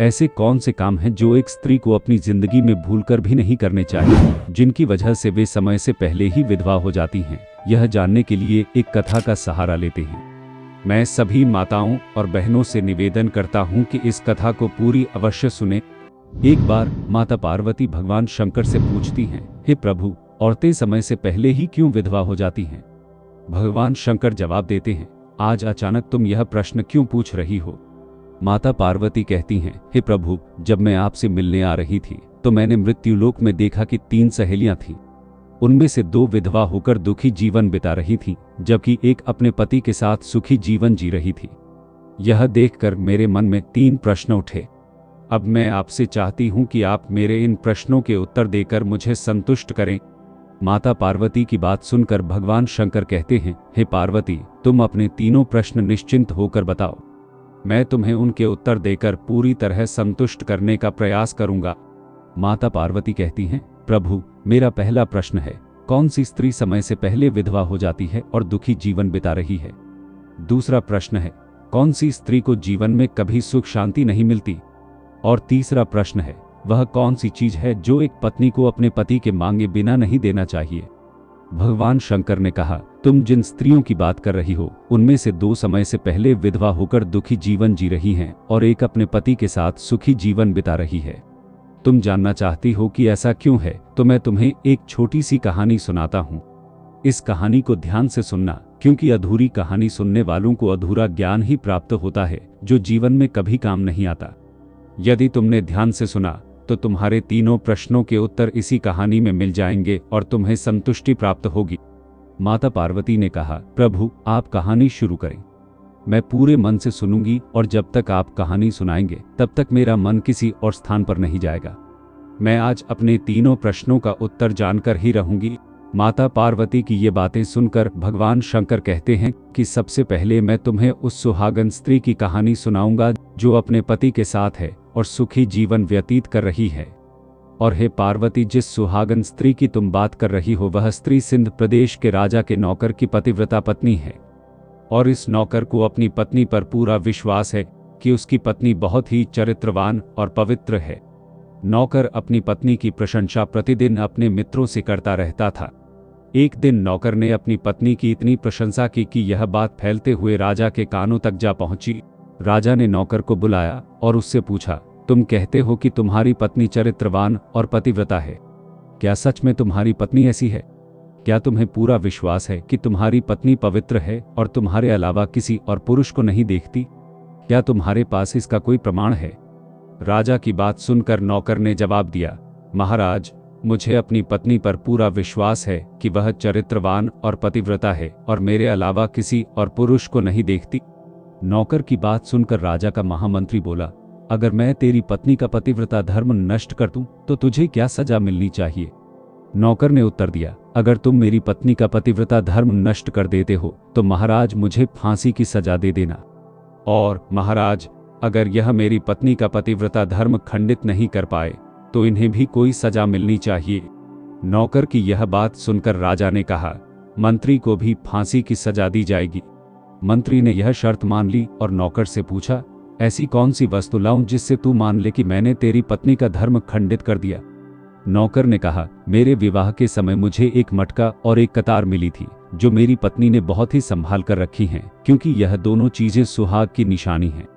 ऐसे कौन से काम हैं जो एक स्त्री को अपनी जिंदगी में भूलकर भी नहीं करने चाहिए, जिनकी वजह से वे समय से पहले ही विधवा हो जाती हैं? यह जानने के लिए एक कथा का सहारा लेते हैं। मैं सभी माताओं और बहनों से निवेदन करता हूं कि इस कथा को पूरी अवश्य सुने। एक बार माता पार्वती भगवान शंकर से पूछती हैं, हे प्रभु, औरतें समय से पहले ही क्यों विधवा हो जाती हैं? भगवान शंकर जवाब देते हैं, आज अचानक तुम यह प्रश्न क्यों पूछ रही हो? माता पार्वती कहती हैं, हे प्रभु, जब मैं आपसे मिलने आ रही थी तो मैंने मृत्युलोक में देखा कि 3 सहेलियां थीं। उनमें से 2 विधवा होकर दुखी जीवन बिता रही थीं, जबकि एक अपने पति के साथ सुखी जीवन जी रही थी। यह देखकर मेरे मन में 3 प्रश्न उठे। अब मैं आपसे चाहती हूं कि आप मेरे इन प्रश्नों के उत्तर देकर मुझे संतुष्ट करें। माता पार्वती की बात सुनकर भगवान शंकर कहते हैं, हे पार्वती, तुम अपने तीनों प्रश्न निश्चिंत होकर बताओ। मैं तुम्हें उनके उत्तर देकर पूरी तरह संतुष्ट करने का प्रयास करूंगा। माता पार्वती कहती हैं, प्रभु, मेरा पहला प्रश्न है, कौन सी स्त्री समय से पहले विधवा हो जाती है और दुखी जीवन बिता रही है? दूसरा प्रश्न है, कौन सी स्त्री को जीवन में कभी सुख शांति नहीं मिलती? और तीसरा प्रश्न है, वह कौन सी चीज है जो एक पत्नी को अपने पति के मांगे बिना नहीं देना चाहिए? भगवान शंकर ने कहा, तुम जिन स्त्रियों की बात कर रही हो उनमें से 2 समय से पहले विधवा होकर दुखी जीवन जी रही हैं और एक अपने पति के साथ सुखी जीवन बिता रही है। तुम जानना चाहती हो कि ऐसा क्यों है, तो मैं तुम्हें एक छोटी सी कहानी सुनाता हूँ। इस कहानी को ध्यान से सुनना, क्योंकि अधूरी कहानी सुनने वालों को अधूरा ज्ञान ही प्राप्त होता है, जो जीवन में कभी काम नहीं आता। यदि तुमने ध्यान से सुना तो तुम्हारे तीनों प्रश्नों के उत्तर इसी कहानी में मिल जाएंगे और तुम्हें संतुष्टि प्राप्त होगी। माता पार्वती ने कहा, प्रभु, आप कहानी शुरू करें। मैं पूरे मन से सुनूंगी और जब तक आप कहानी सुनाएंगे तब तक मेरा मन किसी और स्थान पर नहीं जाएगा। मैं आज अपने तीनों प्रश्नों का उत्तर जानकर ही रहूंगी। माता पार्वती की ये बातें सुनकर भगवान शंकर कहते हैं कि सबसे पहले मैं तुम्हें उस सुहागन स्त्री की कहानी सुनाऊंगा जो अपने पति के साथ है और सुखी जीवन व्यतीत कर रही है। और हे पार्वती, जिस सुहागन स्त्री की तुम बात कर रही हो वह स्त्री सिंध प्रदेश के राजा के नौकर की पतिव्रता पत्नी है। और इस नौकर को अपनी पत्नी पर पूरा विश्वास है कि उसकी पत्नी बहुत ही चरित्रवान और पवित्र है। नौकर अपनी पत्नी की प्रशंसा प्रतिदिन अपने मित्रों से करता रहता था। एक दिन नौकर ने अपनी पत्नी की इतनी प्रशंसा की कि यह बात फैलते हुए राजा के कानों तक जा पहुंची। राजा ने नौकर को बुलाया और उससे पूछा, तुम कहते हो कि तुम्हारी पत्नी चरित्रवान और पतिव्रता है, क्या सच में तुम्हारी पत्नी ऐसी है? क्या तुम्हें पूरा विश्वास है कि तुम्हारी पत्नी पवित्र है और तुम्हारे अलावा किसी और पुरुष को नहीं देखती? क्या तुम्हारे पास इसका कोई प्रमाण है? राजा की बात सुनकर नौकर ने जवाब दिया, महाराज, मुझे अपनी पत्नी पर पूरा विश्वास है कि वह चरित्रवान और पतिव्रता है और मेरे अलावा किसी और पुरुष को नहीं देखती। नौकर की बात सुनकर राजा का महामंत्री बोला, अगर मैं तेरी पत्नी का पतिव्रता धर्म नष्ट कर दूं तो तुझे क्या सजा मिलनी चाहिए? नौकर ने उत्तर दिया, अगर तुम मेरी पत्नी का पतिव्रता धर्म नष्ट कर देते हो तो महाराज मुझे फांसी की सजा दे देना। और महाराज, अगर यह मेरी पत्नी का पतिव्रता धर्म खंडित नहीं कर पाए तो इन्हें भी कोई सजा मिलनी चाहिए। नौकर की यह बात सुनकर राजा ने कहा, मंत्री को भी फांसी की सजा दी जाएगी। मंत्री ने यह शर्त मान ली और नौकर से पूछा, ऐसी कौन सी वस्तु लाऊं जिससे तू मान ले कि मैंने तेरी पत्नी का धर्म खंडित कर दिया? नौकर ने कहा, मेरे विवाह के समय मुझे एक मटका और एक कतार मिली थी जो मेरी पत्नी ने बहुत ही संभाल कर रखी हैं, क्योंकि यह दोनों चीजें सुहाग की निशानी हैं।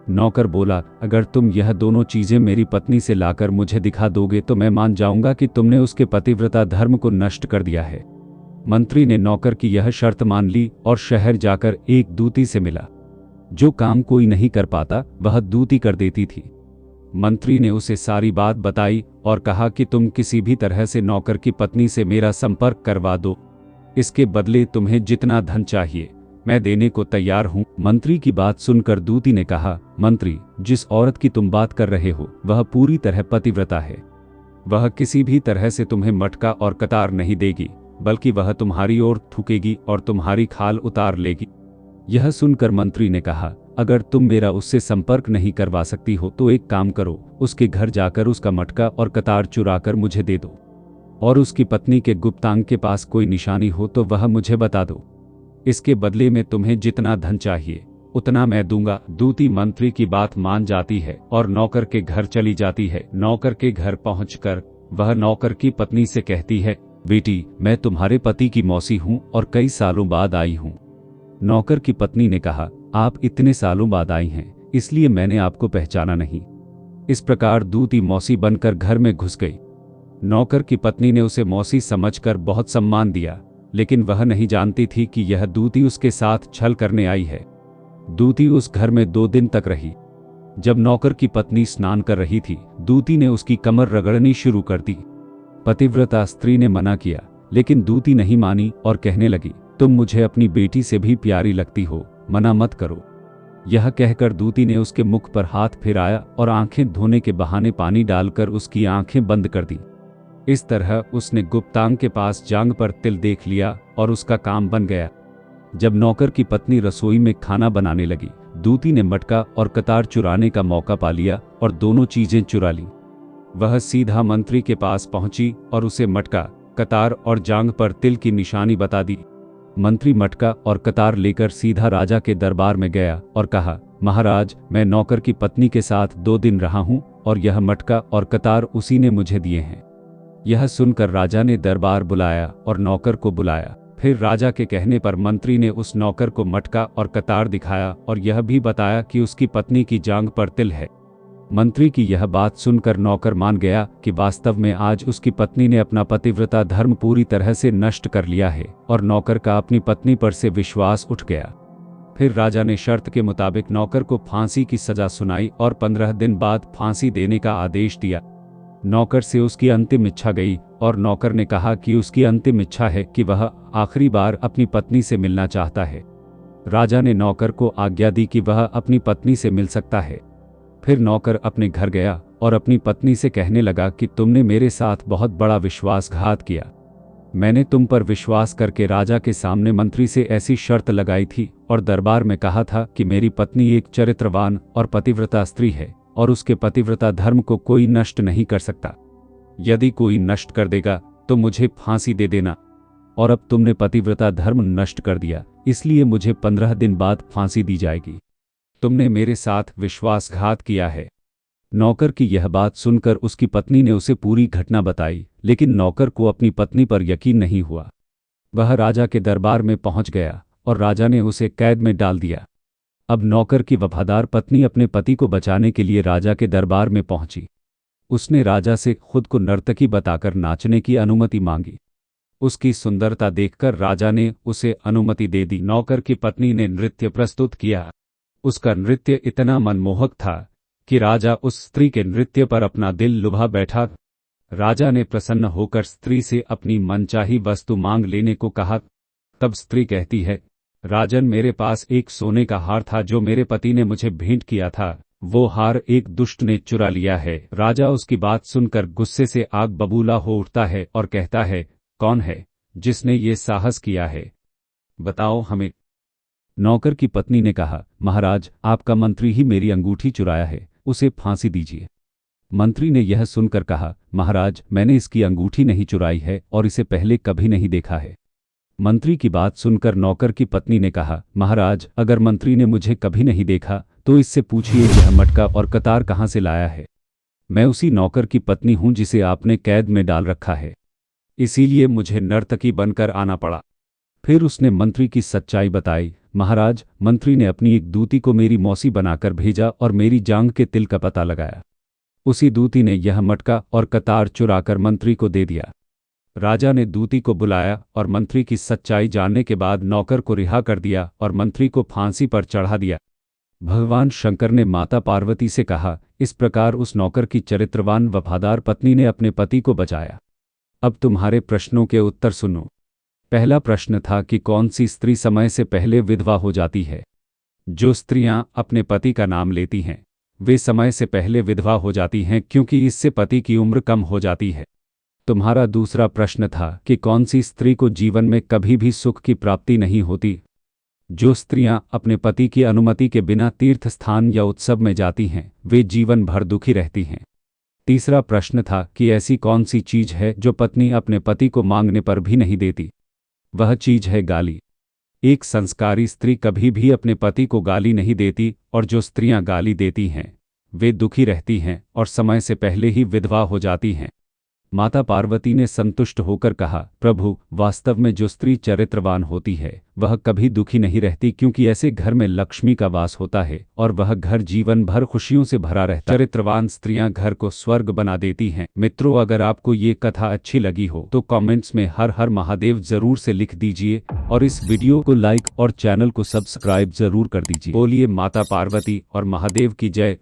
नौकर बोला, अगर तुम यह दोनों चीजें मेरी पत्नी से लाकर मुझे दिखा दोगे तो मैं मान जाऊंगा कि तुमने उसके पतिव्रता धर्म को नष्ट कर दिया है। मंत्री ने नौकर की यह शर्त मान ली और शहर जाकर एक दूती से मिला। जो काम कोई नहीं कर पाता वह दूती कर देती थी। मंत्री ने उसे सारी बात बताई और कहा कि तुम किसी भी तरह से नौकर की पत्नी से मेरा संपर्क करवा दो। इसके बदले तुम्हें जितना धन चाहिए मैं देने को तैयार हूँ। मंत्री की बात सुनकर दूती ने कहा, मंत्री, जिस औरत की तुम बात कर रहे हो वह पूरी तरह पतिव्रता है। वह किसी भी तरह से तुम्हें मटका और कतार नहीं देगी, बल्कि वह तुम्हारी ओर थूकेगी और तुम्हारी खाल उतार लेगी। यह सुनकर मंत्री ने कहा, अगर तुम मेरा उससे संपर्क नहीं करवा सकती हो तो एक काम करो, उसके घर जाकर उसका मटका और कतार चुराकर मुझे दे दो, और उसकी पत्नी के गुप्तांग के पास कोई निशानी हो तो वह मुझे बता दो। इसके बदले में तुम्हें जितना धन चाहिए उतना मैं दूंगा। दूती मंत्री की बात मान जाती है और नौकर के घर चली जाती है। नौकर के घर पहुंचकर वह नौकर की पत्नी से कहती है, बेटी, मैं तुम्हारे पति की मौसी हूं और कई सालों बाद आई हूं। नौकर की पत्नी ने कहा, आप इतने सालों बाद आई हैं, इसलिए मैंने आपको पहचाना नहीं। इस प्रकार दूती मौसी बनकर घर में घुस गई। नौकर की पत्नी ने उसे मौसी समझकर बहुत सम्मान दिया, लेकिन वह नहीं जानती थी कि यह दूती उसके साथ छल करने आई है। दूती उस घर में 2 दिन तक रही। जब नौकर की पत्नी स्नान कर रही थी, दूती ने उसकी कमर रगड़नी शुरू कर दी। पतिव्रता स्त्री ने मना किया, लेकिन दूती नहीं मानी और कहने लगी, तुम मुझे अपनी बेटी से भी प्यारी लगती हो, मना मत करो। यह कहकर दूती ने उसके मुख पर हाथ फिराया और आंखें धोने के बहाने पानी डालकर उसकी आंखें बंद कर दी। इस तरह उसने गुप्तांग के पास जांग पर तिल देख लिया और उसका काम बन गया। जब नौकर की पत्नी रसोई में खाना बनाने लगी, दूती ने मटका और कतार चुराने का मौका पा लिया और दोनों चीजें चुरा ली। वह सीधा मंत्री के पास पहुंची और उसे मटका, कतार और जांग पर तिल की निशानी बता दी। मंत्री मटका और कतार लेकर सीधा राजा के दरबार में गया और कहा, महाराज, मैं नौकर की पत्नी के साथ 2 दिन रहा हूं और यह मटका और कतार उसी ने मुझे दिए हैं। यह सुनकर राजा ने दरबार बुलाया और नौकर को बुलाया। फिर राजा के कहने पर मंत्री ने उस नौकर को मटका और कतार दिखाया और यह भी बताया कि उसकी पत्नी की जांघ पर तिल है। मंत्री की यह बात सुनकर नौकर मान गया कि वास्तव में आज उसकी पत्नी ने अपना पतिव्रता धर्म पूरी तरह से नष्ट कर लिया है और नौकर का अपनी पत्नी पर से विश्वास उठ गया। फिर राजा ने शर्त के मुताबिक नौकर को फांसी की सजा सुनाई और 15 दिन बाद फांसी देने का आदेश दिया। नौकर से उसकी अंतिम इच्छा गई और नौकर ने कहा कि उसकी अंतिम इच्छा है कि वह आखिरी बार अपनी पत्नी से मिलना चाहता है। राजा ने नौकर को आज्ञा दी कि वह अपनी पत्नी से मिल सकता है। फिर नौकर अपने घर गया और अपनी पत्नी से कहने लगा कि तुमने मेरे साथ बहुत बड़ा विश्वासघात किया। मैंने तुम पर विश्वास करके राजा के सामने मंत्री से ऐसी शर्त लगाई थी और दरबार में कहा था कि मेरी पत्नी एक चरित्रवान और पतिव्रता स्त्री है और उसके पतिव्रता धर्म को कोई नष्ट नहीं कर सकता। यदि कोई नष्ट कर देगा तो मुझे फांसी दे देना। और अब तुमने पतिव्रता धर्म नष्ट कर दिया, इसलिए मुझे 15 दिन बाद फांसी दी जाएगी। तुमने मेरे साथ विश्वासघात किया है। नौकर की यह बात सुनकर उसकी पत्नी ने उसे पूरी घटना बताई, लेकिन नौकर को अपनी पत्नी पर यकीन नहीं हुआ। वह राजा के दरबार में पहुंच गया और राजा ने उसे कैद में डाल दिया। अब नौकर की वफादार पत्नी अपने पति को बचाने के लिए राजा के दरबार में पहुंची। उसने राजा से खुद को नर्तकी बताकर नाचने की अनुमति मांगी। उसकी सुंदरता देखकर राजा ने उसे अनुमति दे दी। नौकर की पत्नी ने नृत्य प्रस्तुत किया। उसका नृत्य इतना मनमोहक था कि राजा उस स्त्री के नृत्य पर अपना दिल लुभा बैठा। राजा ने प्रसन्न होकर स्त्री से अपनी मनचाही वस्तु मांग लेने को कहा। तब स्त्री कहती है, राजन, मेरे पास एक सोने का हार था जो मेरे पति ने मुझे भेंट किया था। वो हार एक दुष्ट ने चुरा लिया है। राजा उसकी बात सुनकर गुस्से से आग बबूला हो उठता है और कहता है, कौन है जिसने ये साहस किया है? बताओ हमें। नौकर की पत्नी ने कहा, महाराज, आपका मंत्री ही मेरी अंगूठी चुराया है, उसे फांसी दीजिए। मंत्री ने यह सुनकर कहा, महाराज, मैंने इसकी अंगूठी नहीं चुराई है और इसे पहले कभी नहीं देखा है। मंत्री की बात सुनकर नौकर की पत्नी ने कहा, महाराज, अगर मंत्री ने मुझे कभी नहीं देखा तो इससे पूछिए यह मटका और कतार कहाँ से लाया है। मैं उसी नौकर की पत्नी हूं जिसे आपने कैद में डाल रखा है, इसीलिए मुझे नर्तकी बनकर आना पड़ा। फिर उसने मंत्री की सच्चाई बताई। महाराज, मंत्री ने अपनी एक दूती को मेरी मौसी बनाकर भेजा और मेरी जांघ के तिल का पता लगाया। उसी दूती ने यह मटका और कतार चुराकर मंत्री को दे दिया। राजा ने दूती को बुलाया और मंत्री की सच्चाई जानने के बाद नौकर को रिहा कर दिया और मंत्री को फांसी पर चढ़ा दिया। भगवान शंकर ने माता पार्वती से कहा, इस प्रकार उस नौकर की चरित्रवान वफादार पत्नी ने अपने पति को बचाया। अब तुम्हारे प्रश्नों के उत्तर सुनो। पहला प्रश्न था कि कौन सी स्त्री समय से पहले विधवा हो जाती है? जो स्त्रियां अपने पति का नाम लेती हैं वे समय से पहले विधवा हो जाती हैं, क्योंकि इससे पति की उम्र कम हो जाती है। तुम्हारा दूसरा प्रश्न था कि कौन सी स्त्री को जीवन में कभी भी सुख की प्राप्ति नहीं होती? जो स्त्रियां अपने पति की अनुमति के बिना तीर्थ स्थान या उत्सव में जाती हैं वे जीवन भर दुखी रहती हैं। तीसरा प्रश्न था कि ऐसी कौन सी चीज है जो पत्नी अपने पति को मांगने पर भी नहीं देती? वह चीज है गाली। एक संस्कारी स्त्री कभी भी अपने पति को गाली नहीं देती, और जो स्त्रियां गाली देती हैं वे दुखी रहती हैं और समय से पहले ही विधवा हो जाती हैं। माता पार्वती ने संतुष्ट होकर कहा, प्रभु, वास्तव में जो स्त्री चरित्रवान होती है वह कभी दुखी नहीं रहती, क्योंकि ऐसे घर में लक्ष्मी का वास होता है और वह घर जीवन भर खुशियों से भरा रहता है। चरित्रवान स्त्रियां घर को स्वर्ग बना देती हैं। मित्रों, अगर आपको ये कथा अच्छी लगी हो तो कमेंट्स में हर हर महादेव जरूर से लिख दीजिए और इस वीडियो को लाइक और चैनल को सब्सक्राइब जरूर कर दीजिए। बोलिए माता पार्वती और महादेव की जय।